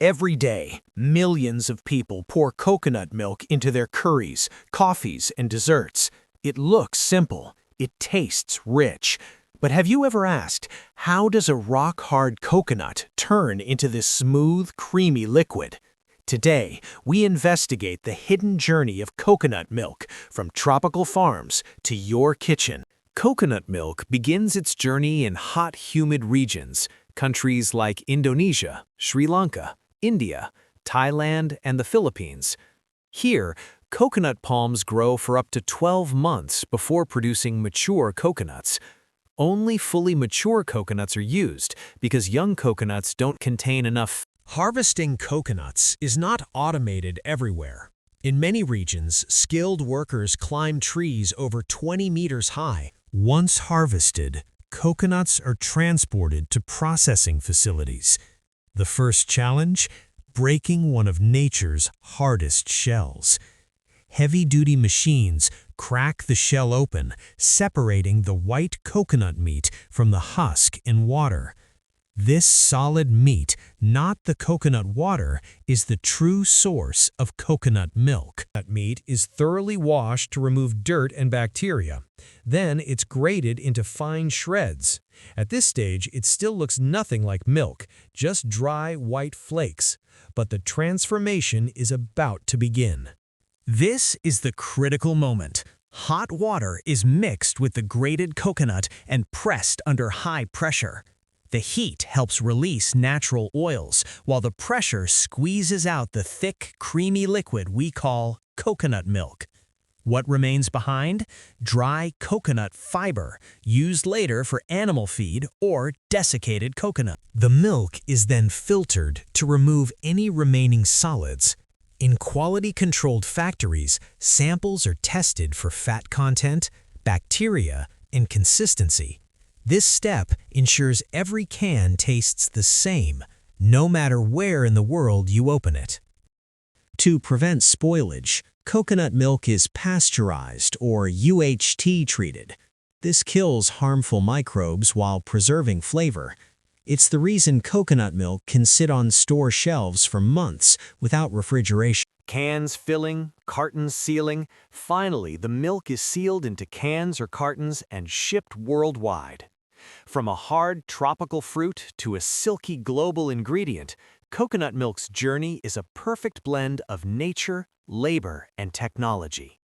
Every day, millions of people pour coconut milk into their curries, coffees, and desserts. It looks simple. It tastes rich. But have you ever asked, how does a rock-hard coconut turn into this smooth, creamy liquid? Today, we investigate the hidden journey of coconut milk from tropical farms to your kitchen. Coconut milk begins its journey in hot, humid regions, countries like Indonesia, Sri Lanka, India, Thailand, and the Philippines. Here, coconut palms grow for up to 12 months before producing mature coconuts. Only fully mature coconuts are used because young coconuts don't contain enough. Harvesting coconuts is not automated everywhere. In many regions, skilled workers climb trees over 20 meters high. Once harvested, coconuts are transported to processing facilities. The first challenge? Breaking one of nature's hardest shells. Heavy-duty machines crack the shell open, separating the white coconut meat from the husk and water. This solid meat, not the coconut water, is the true source of coconut milk. That meat is thoroughly washed to remove dirt and bacteria. Then it's grated into fine shreds. At this stage, it still looks nothing like milk, just dry white flakes. But the transformation is about to begin. This is the critical moment. Hot water is mixed with the grated coconut and pressed under high pressure. The heat helps release natural oils, while the pressure squeezes out the thick, creamy liquid we call coconut milk. What remains behind? Dry coconut fiber, used later for animal feed or desiccated coconut. The milk is then filtered to remove any remaining solids. In quality-controlled factories, samples are tested for fat content, bacteria, and consistency. This step ensures every can tastes the same, no matter where in the world you open it. To prevent spoilage, coconut milk is pasteurized or UHT treated. This kills harmful microbes while preserving flavor. It's the reason coconut milk can sit on store shelves for months without refrigeration. Cans filling, cartons sealing. Finally, the milk is sealed into cans or cartons and shipped worldwide. From a hard tropical fruit to a silky global ingredient, coconut milk's journey is a perfect blend of nature, labor, and technology.